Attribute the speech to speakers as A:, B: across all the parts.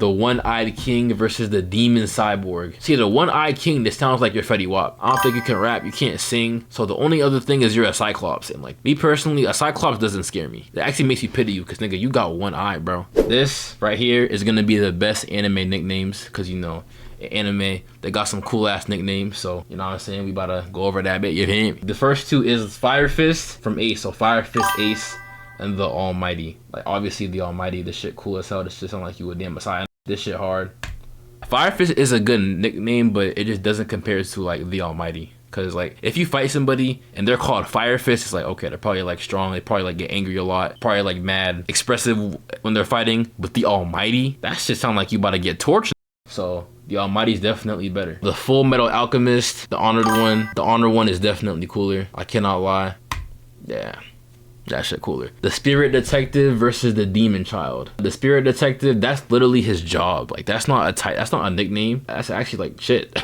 A: The one-eyed king versus the demon cyborg. See, the one-eyed king, this sounds like you're Fetty Wap. I don't think you can rap, you can't sing. So the only other thing is you're a cyclops. And like me personally, a cyclops doesn't scare me. It actually makes me pity you because nigga, you got one eye, bro. This right here is gonna be the best anime nicknames because you know, anime, they got some cool ass nicknames. So you know what I'm saying? We about to go over that bit. You hear me? The first two is Fire Fist from Ace. So Fire Fist Ace and the Almighty. Like obviously the Almighty, this shit cool as hell. This shit sound like you a damn messiah. This shit hard. Fire Fist is a good nickname, but it just doesn't compare to like the Almighty. Cause like if you fight somebody and they're called Fire Fist, it's like okay, they're probably like strong, they probably like get angry a lot, probably like mad, expressive when they're fighting. But the Almighty, that shit sound like you about to get tortured. So the Almighty is definitely better. The Full Metal Alchemist, the honored one is definitely cooler. I cannot lie. Yeah. That shit cooler. The Spirit Detective versus the Demon Child. The Spirit Detective, that's literally his job. Like that's not a nickname. That's actually like shit.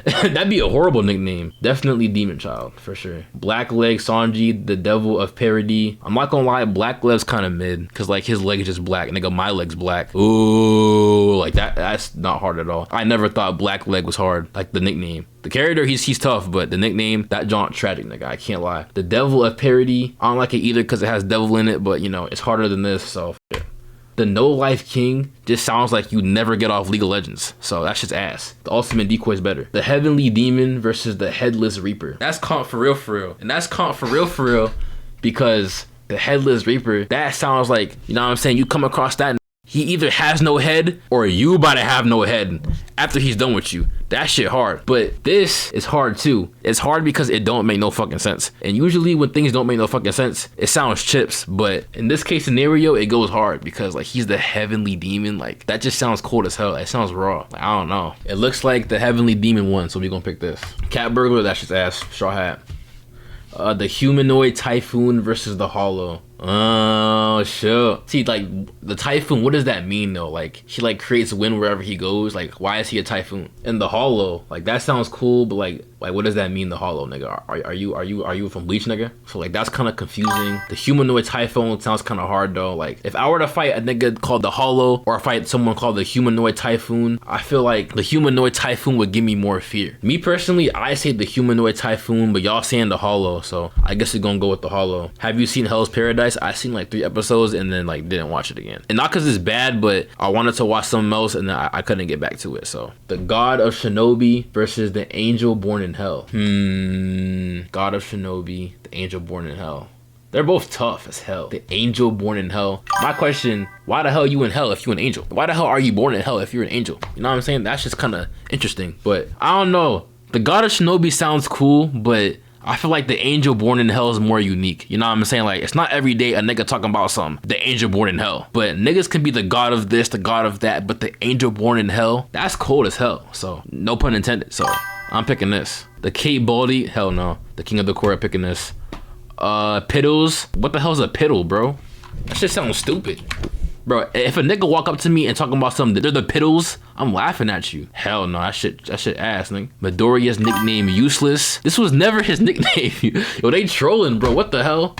A: That'd be a horrible nickname. Definitely Demon Child for sure. Blackleg Sanji, the Devil of Parody. I'm not gonna lie, Blackleg's kind of mid because like his leg is just black. Nigga, my leg's black. Ooh, like that's not hard at all. I never thought Blackleg was hard. Like the nickname. The character, he's tough, but the nickname, that jaunt tragic, nigga. I can't lie. The Devil of Parody, I don't like it either because it has devil in it, but you know, it's harder than this, so yeah. The No Life King just sounds like you never get off League of Legends, so that's just ass. The Ultimate Decoy is better. The Heavenly Demon versus the Headless Reaper. That's comp for real. And that's comp for real because the Headless Reaper, that sounds like, you know what I'm saying, you come across that, he either has no head or you about to have no head after he's done with you. That shit hard. But this is hard too. It's hard because it don't make no fucking sense. And usually when things don't make no fucking sense, it sounds chips. But in this case scenario, it goes hard because like he's the Heavenly Demon. Like that just sounds cold as hell. It sounds raw. Like, I don't know. It looks like the Heavenly Demon won, so we gonna pick this. Cat Burglar, that's just ass. Straw Hat. The Humanoid Typhoon versus the Hollow. Oh, sure. See, like, the Typhoon, what does that mean, though? Like, he, like, creates wind wherever he goes. Like, why is he a Typhoon? And the Hollow, like, that sounds cool, but, like, what does that mean, the Hollow, nigga? Are you from Bleach, nigga? So, like, that's kind of confusing. The Humanoid Typhoon sounds kind of hard, though. Like, if I were to fight a nigga called the Hollow, or fight someone called the Humanoid Typhoon, I feel like the Humanoid Typhoon would give me more fear. Me, personally, I say the Humanoid Typhoon, but y'all saying the Hollow, so I guess we're gonna go with the Hollow. Have you seen Hell's Paradise? I seen like 3 episodes and then like didn't watch it again. And not because it's bad, but I wanted to watch something else and then I couldn't get back to it. So the God of Shinobi versus the Angel Born in Hell. God of Shinobi, the Angel Born in Hell. They're both tough as hell. The Angel Born in Hell. My question, why the hell are you in hell if you're an angel? Why the hell are you born in hell if you're an angel? You know what I'm saying? That's just kind of interesting. But I don't know. The God of Shinobi sounds cool, but I feel like the Angel Born in Hell is more unique. You know what I'm saying? Like, it's not every day a nigga talking about something. The Angel Born in Hell. But niggas can be the god of this, the god of that. But the Angel Born in Hell, that's cold as hell. So, no pun intended. So, I'm picking this. The Kate Baldy, hell no. The King of the Court picking this. Piddles. What the hell is a piddle, bro? That shit sounds stupid. Bro, if a nigga walk up to me and talking about something, they're the piddles, I'm laughing at you. Hell no, that shit ass, nigga. Midoriya's nickname Useless. This was never his nickname. Yo, they trolling, bro. What the hell?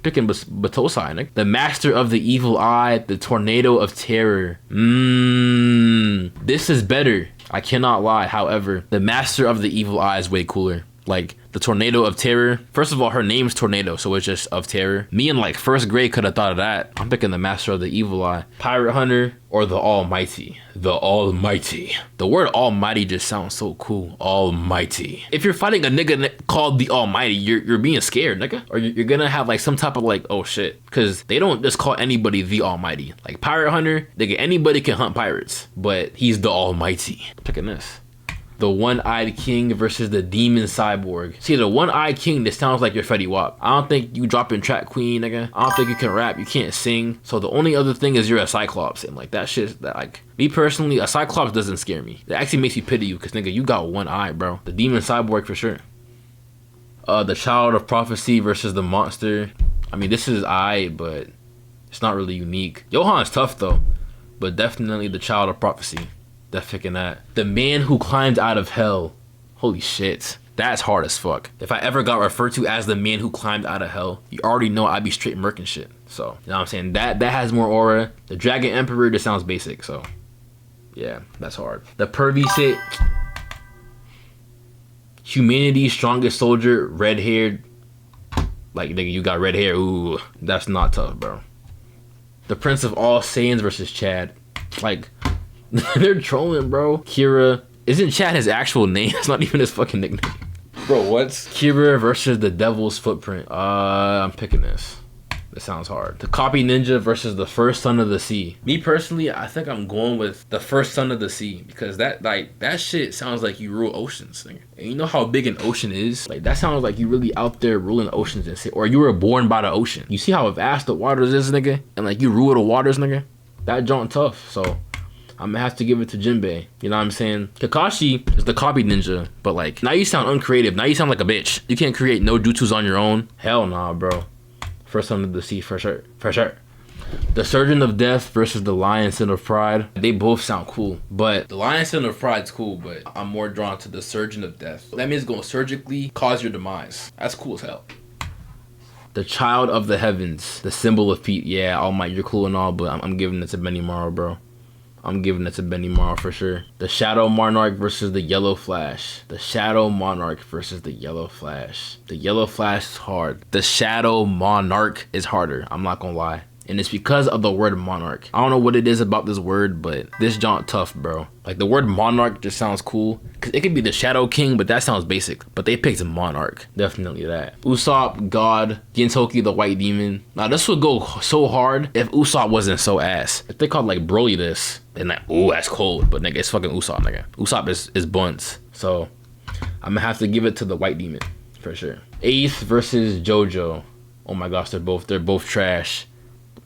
A: Picking Batosai, nigga. The Master of the Evil Eye, the Tornado of Terror. This is better. I cannot lie. However, the Master of the Evil Eye is way cooler. Like, the Tornado of Terror. First of all, her name's Tornado, so it's just of terror. Me in like first grade could have thought of that. I'm picking the Master of the Evil Eye. Pirate Hunter or the Almighty. The Almighty. The word Almighty just sounds so cool. Almighty. If you're fighting a nigga called the Almighty, you're being scared, nigga. Or you're gonna have like some type of like, oh shit. Because they don't just call anybody the Almighty. Like Pirate Hunter, nigga, anybody can hunt pirates. But he's the Almighty. Picking this. The One-Eyed King versus the Demon Cyborg. See, the One-Eyed King, this sounds like you're Fetty Wap. I don't think you dropping Track Queen, nigga. I don't think you can rap, you can't sing. So the only other thing is you're a Cyclops. And like that shit, that like, me personally, a Cyclops doesn't scare me. It actually makes me pity you because nigga, you got one eye, bro. The Demon Cyborg for sure. The Child of Prophecy versus the Monster. I mean, this is but it's not really unique. Johan's tough though, but definitely the Child of Prophecy. Picking that. The Man Who Climbed Out of Hell. Holy shit. That's hard as fuck. If I ever got referred to as the man who climbed out of hell, you already know I'd be straight murking shit. So, you know what I'm saying? That has more aura. The Dragon Emperor just sounds basic, so Yeah, that's hard. The pervy sit. Humanity's strongest soldier, red haired. Like, nigga, you got red hair. Ooh, that's not tough, bro. The Prince of All Saiyans versus Chad. Like, they're trolling, bro. Kira. Isn't Chad his actual name? It's not even his fucking nickname.
B: Bro, what?
A: Kira versus the Devil's Footprint. I'm picking this. This sounds hard. The Copy Ninja versus the First Son of the Sea. Me personally, I think I'm going with the First Son of the Sea because that shit sounds like you rule oceans, nigga. And you know how big an ocean is? Like, that sounds like you really out there ruling oceans and shit. Or you were born by the ocean. You see how vast the waters is, nigga? And like you rule the waters, nigga? That jaunt tough. So I'm gonna have to give it to Jinbei. You know what I'm saying? Kakashi is the Copy Ninja, but like, now you sound uncreative. Now you sound like a bitch. You can't create no jutsus on your own. Hell nah, bro. First Son of the Sea for sure. For sure. The Surgeon of Death versus the Lion Sin of Pride. They both sound cool, but the Lion Sin of Pride's cool, but I'm more drawn to the Surgeon of Death. That means going surgically cause your demise. That's cool as hell. The Child of the Heavens. The Symbol of Feet. Yeah, All Might, you're cool and all, but I'm giving it to Benimaru, bro. I'm giving it to Benimaru for sure. The Shadow Monarch versus the Yellow Flash. The Shadow Monarch versus the Yellow Flash. The Yellow Flash is hard. The Shadow Monarch is harder. I'm not gonna lie. And it's because of the word monarch. I don't know what it is about this word, but this jaunt tough, bro. Like, the word monarch just sounds cool. Cause it could be the Shadow King, but that sounds basic. But they picked monarch. Definitely that. Usopp, God, Gintoki, the White Demon. Now, this would go so hard if Usopp wasn't so ass. If they called like Broly this, then like, ooh, that's cold. But nigga, it's fucking Usopp, nigga. Usopp is buns. So I'm gonna have to give it to the White Demon for sure. Ace versus JoJo. Oh my gosh, they're both trash.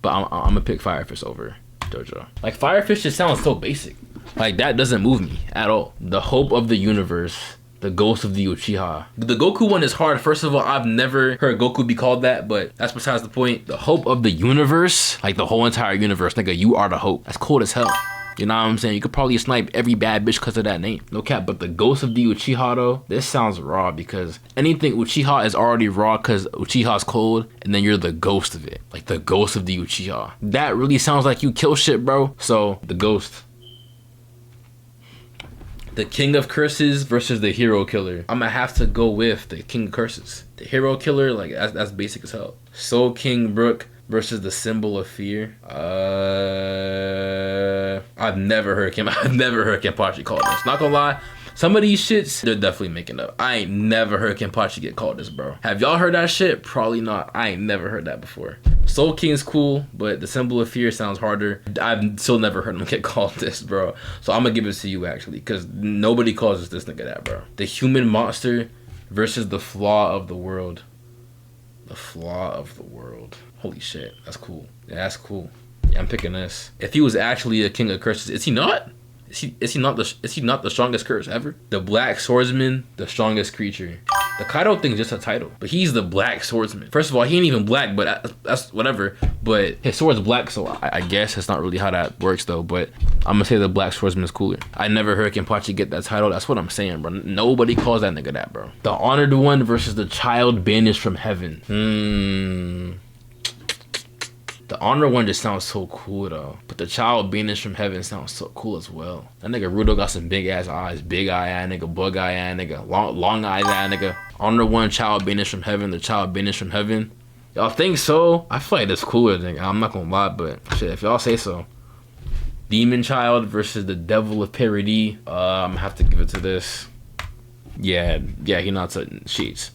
A: But I'm gonna pick Firefish over JoJo. Like, Firefish just sounds so basic. Like, that doesn't move me at all. The Hope of the Universe. The Ghost of the Uchiha. The Goku one is hard. First of all, I've never heard Goku be called that, but that's besides the point. The Hope of the Universe. Like, the whole entire universe. Nigga, you are the hope. That's cold as hell. You know what I'm saying? You could probably snipe every bad bitch because of that name. No cap, but the Ghost of the Uchiha though, this sounds raw because anything Uchiha is already raw because Uchiha's cold and then you're the ghost of it. Like the Ghost of the Uchiha. That really sounds like you kill shit, bro. So, the Ghost. The King of Curses versus the Hero Killer. I'm gonna have to go with the King of Curses. The Hero Killer, like, that's basic as hell. Soul King Brook versus the Symbol of Fear. I've never heard Kenpachi called this. Not gonna lie, some of these shits, they're definitely making up. I ain't never heard Kenpachi get called this, bro. Have y'all heard that shit? Probably not. I ain't never heard that before. Soul King's cool, but the Symbol of Fear sounds harder. I've still never heard him get called this, bro. So I'm gonna give it to you, actually, because nobody calls this nigga that, bro. The Human Monster versus the Flaw of the World. The Flaw of the World. Holy shit, that's cool. Yeah, that's cool. Yeah, I'm picking this. If he was actually a King of Curses, is he not? Is he not the strongest curse ever? The Black Swordsman, the strongest creature. The Kaido thing's just a title, but he's the Black Swordsman. First of all, he ain't even black, but that's whatever. But his sword's black, so I guess that's not really how that works though. But I'm gonna say the Black Swordsman is cooler. I never heard Kenpachi get that title. That's what I'm saying, bro. Nobody calls that nigga that, bro. The Honored One versus the Child Banished from Heaven. The Honor One just sounds so cool though. But the Child Banished from Heaven sounds so cool as well. That nigga Rudo got some big ass eyes. Big eye nigga, bug eye nigga, long eyes nigga. Honor One, Child Banished from Heaven, the Child Banished from Heaven. Y'all think so? I feel like that's cooler, nigga. I'm not gonna lie, but shit, if y'all say so. Demon Child versus the Devil of Parody. I'm gonna have to give it to this. Yeah, he not touching sheets.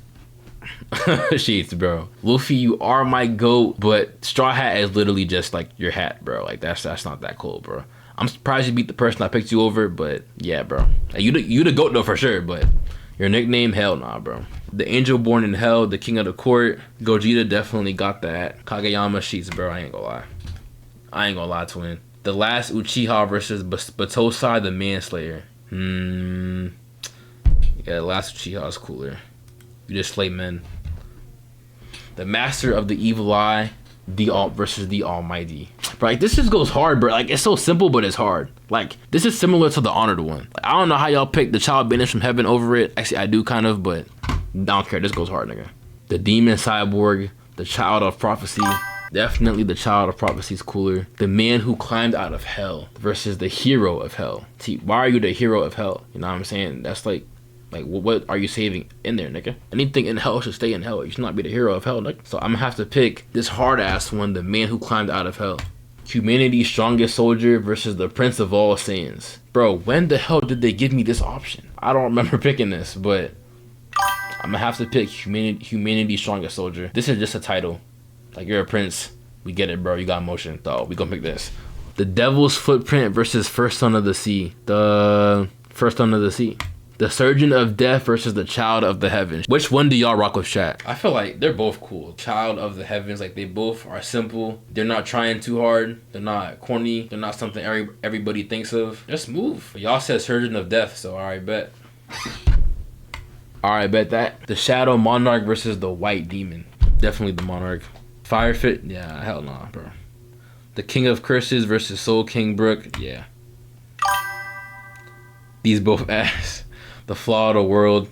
A: Sheets, bro. Luffy, you are my goat, but Straw Hat is literally just like your hat, bro. Like that's not that cool, bro. I'm surprised you beat the person I picked you over, but yeah, bro. Like, you the goat though for sure, but your nickname, hell nah, bro. The Angel Born in Hell, the King of the Court. Gogeta definitely got that. Kageyama Sheets, bro. I ain't gonna lie, twin. The Last Uchiha versus Batosai, the Manslayer. Yeah, the Last Uchiha is cooler. You just slay men. The Master of the Evil Eye, versus the Almighty. Bro, like, this just goes hard, bro. Like, it's so simple, but it's hard. Like, this is similar to the Honored One. Like, I don't know how y'all picked the Child Banished from Heaven over it. Actually, I do kind of, but I don't care. This goes hard, nigga. The Demon Cyborg, the Child of Prophecy. Definitely the Child of Prophecy is cooler. The Man Who Climbed Out of Hell versus the Hero of Hell. See, why are you the Hero of Hell? You know what I'm saying? That's like what are you saving in there, nigga? Anything in hell should stay in hell. You should not be the hero of hell, nigga. So I'm gonna have to pick this hard ass one, the Man Who Climbed Out of Hell. Humanity's Strongest Soldier versus the Prince of All Saiyans. Bro, when the hell did they give me this option? I don't remember picking this, but I'm gonna have to pick Humanity's Strongest Soldier. This is just a title. Like, you're a prince. We get it, bro. You got emotion. So we gonna pick this. The Devil's Footprint versus First Son of the Sea. The First Son of the Sea. The Surgeon of Death versus the Child of the Heavens. Which one do y'all rock with, chat? I feel like they're both cool. Child of the Heavens, like, they both are simple. They're not trying too hard. They're not corny. They're not something everybody thinks of. Just move. But y'all said Surgeon of Death, so alright, bet. Alright, bet that. The Shadow Monarch versus the White Demon. Definitely the Monarch. Fire Fit? Yeah, hell nah, bro. The King of Curses versus Soul King Brook? Yeah. These both ass. The Flaw of the World,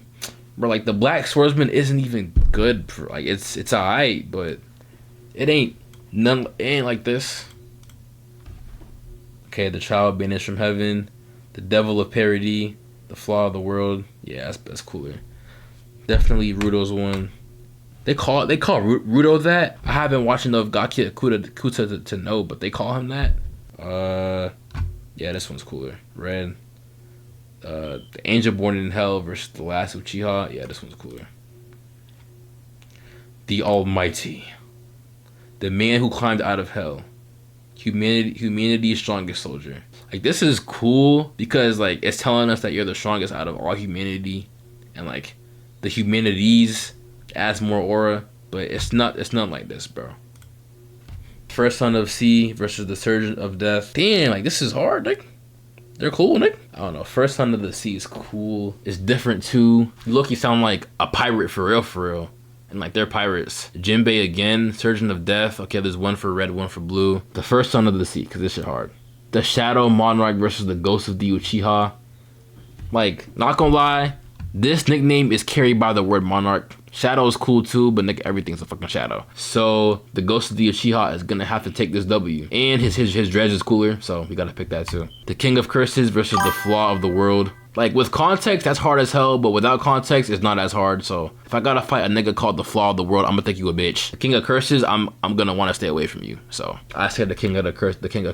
A: bro. Like, the Black Swordsman isn't even good, bro. Like, it's alright, but it ain't like this. Okay, the Child Banished from Heaven, the Devil of Parody, the Flaw of the World. Yeah, that's cooler. Definitely Rudo's one. They call Rudo that. I haven't watched enough Gaki Kuta to know, but they call him that. Yeah, this one's cooler. Red. The Angel Born in Hell versus the Last Uchiha. Yeah, this one's cooler. The Almighty. The Man Who Climbed Out of Hell. Humanity's Strongest Soldier. Like, this is cool because, like, it's telling us that you're the strongest out of all humanity, and, like, the humanities adds more aura, but it's not like this, bro. First Son of Sea versus the Surgeon of Death. Damn, like, this is hard, like. They're cool, Nick. I don't know. First Son of the Sea is cool. It's different too. Loki sound like a pirate for real. And like, they're pirates. Jinbei again. Surgeon of Death. Okay, there's one for red, one for blue. The First Son of the Sea, because this shit hard. The Shadow Monarch versus the Ghost of the Uchiha. Like, not gonna lie, this nickname is carried by the word Monarch. Shadow is cool too, but nigga, everything's a fucking shadow. So the Ghost of the Uchiha is gonna have to take this W. And his dredge is cooler, so we gotta pick that too. The King of Curses versus the Flaw of the World. Like, with context, that's hard as hell, but without context, it's not as hard. So if I gotta fight a nigga called the Flaw of the World, I'm gonna think you a bitch. The King of Curses, I'm gonna wanna stay away from you. So I said the King of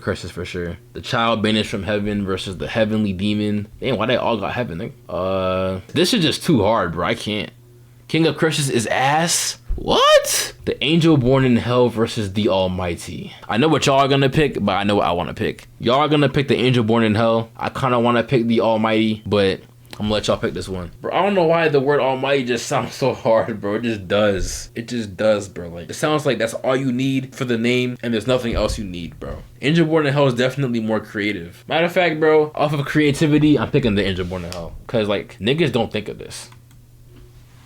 A: Curses for sure. The Child Banished from Heaven versus the Heavenly Demon. Damn, why they all got heaven, nigga? This is just too hard, bro. I can't. King of Curses is ass. What? The Angel Born in Hell versus the Almighty. I know what y'all are gonna pick, but I know what I wanna pick. Y'all are gonna pick the Angel Born in Hell. I kinda wanna pick the Almighty, but I'm gonna let y'all pick this one. Bro, I don't know why the word Almighty just sounds so hard, bro. It just does. It just does, bro. Like, it sounds like that's all you need for the name, and there's nothing else you need, bro. Angel Born in Hell is definitely more creative. Matter of fact, bro, off of creativity, I'm picking the Angel Born in Hell. Cause, like, niggas don't think of this.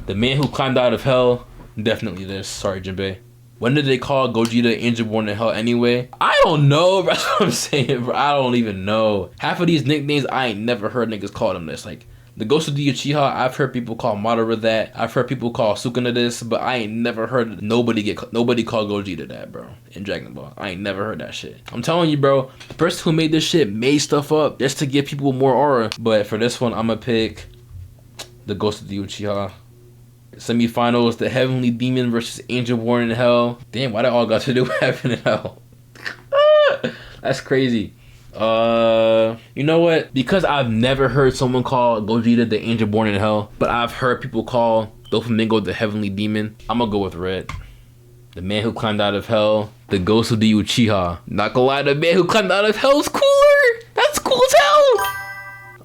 A: The Man Who Climbed Out of Hell, definitely this. Sorry, Jinbei. When did they call Gogeta Angel Born in Hell anyway? I don't know, bro. That's what I'm saying, bro. I don't even know. Half of these nicknames, I ain't never heard niggas call them this. Like, the Ghost of the Uchiha, I've heard people call Madara that. I've heard people call Sukuna this, but I ain't never heard nobody call Gogeta that, bro. In Dragon Ball, I ain't never heard that shit. I'm telling you, bro. The person who made this shit made stuff up just to give people more aura. But for this one, I'm gonna pick the Ghost of the Uchiha. Semifinals, the Heavenly Demon versus Angel Born in Hell. Damn, why they all got to do with heaven and hell? That's crazy. You know what? Because I've never heard someone call Gogeta the Angel Born in Hell, but I've heard people call Doflamingo the Heavenly Demon, I'm gonna go with red. The Man Who Climbed Out of Hell, the Ghost of the Uchiha. Not gonna lie, the Man Who Climbed Out of Hell is cooler. That's cool as hell.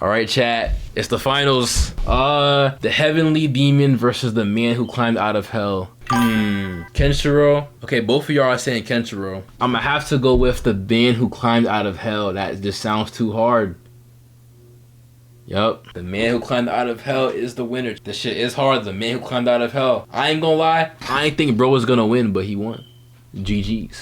A: Alright, chat. It's the finals. The Heavenly Demon versus the Man Who Climbed Out of Hell. Kenshiro. Okay, both of y'all are saying Kenshiro. I'm gonna have to go with the Man Who Climbed Out of Hell. That just sounds too hard. Yup. The Man Who Climbed Out of Hell is the winner. This shit is hard. The Man Who Climbed Out of Hell. I ain't gonna lie. I ain't think bro was gonna win, but he won. GG's.